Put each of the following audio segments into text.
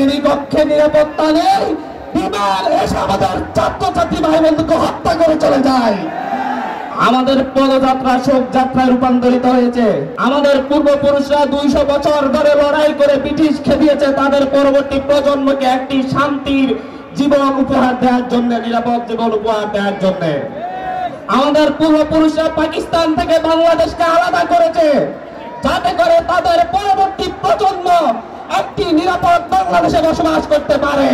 শ্রেণীকক্ষে নিরাপত্তা নেই, বিমান এসে আমাদের ছাত্রছাত্রী ভাই বন্ধুকে হত্যা করে চলে যায়। আমাদের পদযাত্রা শোক যাত্রায় রূপান্তরিত হয়েছে। আমাদের পূর্বপুরুষরা 200 বছর ধরে লড়াই করে ব্রিটিশ খেদিয়েছে তাদের পরবর্তী প্রজন্মকে একটি শান্তির জীবন উপহার দেওয়ার জন্য, নিরাপদ জীবন উপহার দেওয়ার জন্য। আমাদের পূর্বপুরুষরা পাকিস্তান থেকে বাংলাদেশকে আলাদা করেছে যাতে করে তাদের পরবর্তী প্রজন্ম একটি নিরাপদ বাংলাদেশে বসবাস করতে পারে।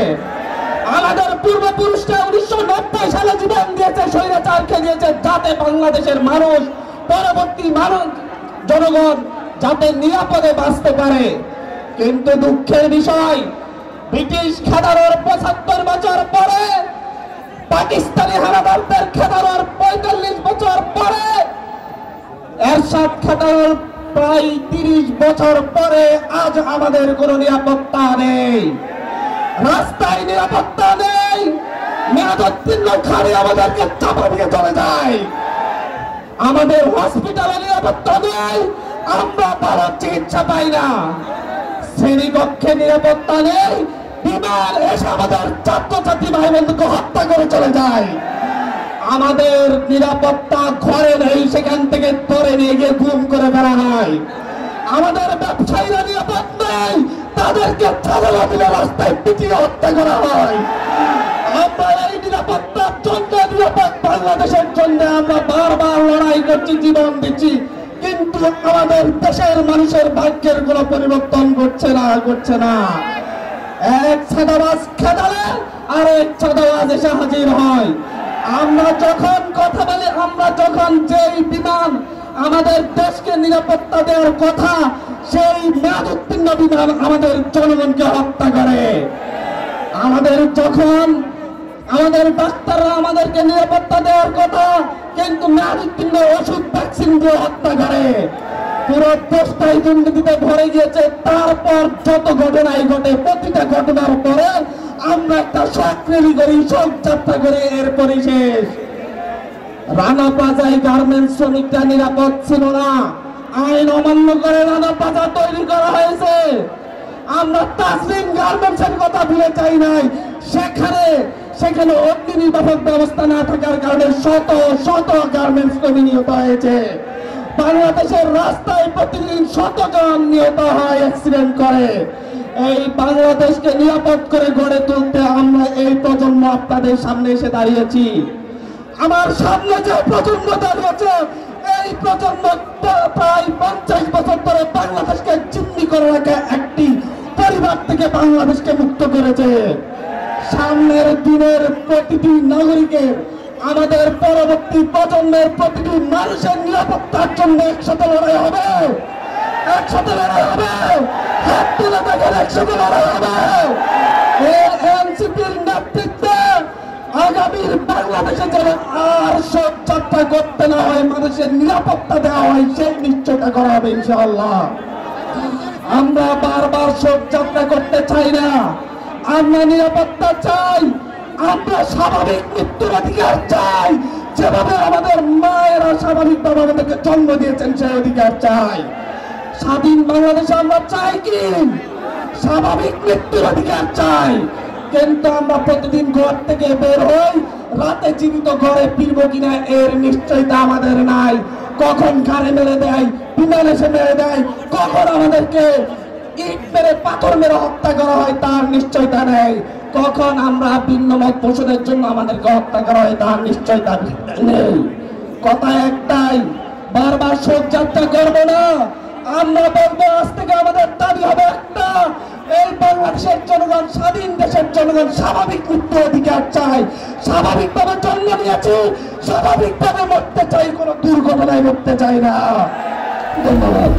আমাদের পূর্বপুরুষরা 1990 সালে জীবন দিয়েছে, স্বৈরাচার খেদিয়েছে যাতে বাংলাদেশের মানুষ, পরবর্তী মানুষ, জনগণ যাতে নিরাপদে বাঁচতে পারে। কিন্তু দুঃখের বিষয়, ব্রিটিশ খেদানোর 75 বছর পরে, পাকিস্তানি হানাদারদের খেদানোর 45 বছর পরে, এরশাদ খেদানোর প্রায় 30 বছর পরে আজ আমাদের কোনো নিরাপত্তা নেই, রাস্তায় নিরাপত্তা নেই, মেয়াদোত্তীর্ণ খালি আমাদেরকে চাপা দিয়ে চলে যায়, আমাদের হসপিটালে নিরাপত্তা নেই, আমরা ভালো চিকিৎসা পাই না, শ্রেণীকক্ষে নিরাপত্তা নেই, বিমান এসে আমাদের ছাত্রছাত্রী ভাই বন্ধুকে হত্যা করে চলে যায়। আমাদের নিরাপত্তা ঘরে নেই, সেখান থেকে ধরে নিয়ে গিয়ে গুম করে ফেলা হয়। আমাদের ব্যবসায়ীরা নিরাপদ নেই, তাদেরকে চাঁদা দিলে রাস্তায় পিটিয়ে হত্যা করা হয়। আমরা এই নিরাপত্তার জন্য, নিরাপদ বাংলাদেশের জন্য আমরা বারবার লড়াই করছি, জীবন দিচ্ছি, কিন্তু আমাদের দেশের মানুষের ভাগ্যের কোনো পরিবর্তন ঘটছে না। এক ছাদাবাজ খেদালে আরেক ছাদাবাজ এসে হাজির হয়। আমরা যখন কথা বলি, আমরা যখন যেই বিমান আমাদের দেশকে নিরাপত্তা দেওয়ার কথা, সেই মেয়াদোত্তীর্ণ বিমান আমাদের জনগণকে হত্যা করে। আমাদের ডাক্তাররা আমাদেরকে নিরাপত্তা দেওয়ার কথা, কিন্তু মেয়াদোত্তীর্ণ ওষুধ ভ্যাকসিন দিয়ে হত্যা করে। পুরো দেশটাই দুর্নীতিতে ভরে গিয়েছে। তারপর যত ঘটনাই ঘটে, প্রতিটা ঘটনার পরে আমরা একটা শোক র্যালি করি, শোক যাত্রা করি, এরপরই শেষ। রানা প্লাজায় গার্মেন্টস শ্রমিকরা নিরাপদ ছিল না, আইন অমান্য করে রানা প্লাজা তৈরি করা হয়েছে। আমরা তাজরিন গার্মেন্টসের কথা ভুলে চাই নাই, সেখানে অগ্নি নির্বাপক ব্যবস্থা না থাকার কারণে শত শত গার্মেন্টস কর্মী নিহত হয়েছে। বাংলাদেশের রাস্তায় প্রতিদিন 100 জন নিহত হয় অ্যাক্সিডেন্ট করে। এই বাংলাদেশকে নিরাপদ করে গড়ে তুলতে আমরা এই প্রজন্ম আপনাদের সামনে এসে দাঁড়িয়েছি। আমার সামনে যে প্রজন্ম দাঁড়িয়েছে, এই প্রজন্ম প্রায় 50 বছর ধরে বাংলাদেশকে জিম্মি করে রাখা একটি পরিবার থেকে বাংলাদেশকে মুক্ত করেছে। সামনের দিনের প্রতিটি নাগরিকের, আমাদের পরবর্তী প্রজন্মের প্রতিটি মানুষের নিরাপত্তার জন্য একসাথে লড়াই হবে, একসাথে লড়াই হবে, হাত তুলে দেখেন, একসাথে লড়াই হবে। এনসিপির নেতৃত্বে আগামীর বাংলাদেশে যেন আর শোক যাত্রা করতে না হয়, মানুষের নিরাপত্তা দেওয়া হয়, সেই নিশ্চয়তা করা হবে ইনশাআল্লাহ। আমরা বারবার শোক যাত্রা করতে চাই না, আমরা নিরাপত্তা চাই, আমরা স্বাভাবিক মৃত্যুর অধিকার চাই। যেভাবে আমাদের মায়েরা স্বাভাবিকভাবে আমাদেরকে জন্ম দিয়েছেন, সেই অধিকার চাই। স্বাধীন বাংলাদেশে আমরা চাই কি স্বাভাবিক মৃত্যুর অধিকার চাই, কিন্তু আমরা প্রতিদিন ঘর থেকে বের হই, রাতে জীবিত ঘরে ফিরবো কিনা এর নিশ্চয়তা আমাদের নাই। কখন ঘাড়ে মেরে দেয়, বিমান এসে মেরে দেয়, কখন আমাদেরকে ইট মেরে পাথর মেরে হত্যা করা হয় তার নিশ্চয়তা নেই। কখন আমরা ভিন্নমত পোষণের জন্য আমাদেরকে হত্যা করা হয় তার নিশ্চয়তা নেই। কথা একটাই, বারবার শোক যাত্রা করবো না। আমরা বলবো, আজ থেকে আমাদের দাবি হবে একটা, এই বাংলাদেশের জনগণ, স্বাধীন দেশের জনগণ স্বাভাবিক মৃত্যু অধিকার চাই। স্বাভাবিকভাবে জন্ম নিয়েছি, স্বাভাবিকভাবে মরতে চাই, কোনো দুর্ঘটনায় মরতে চাই না। ধন্যবাদ।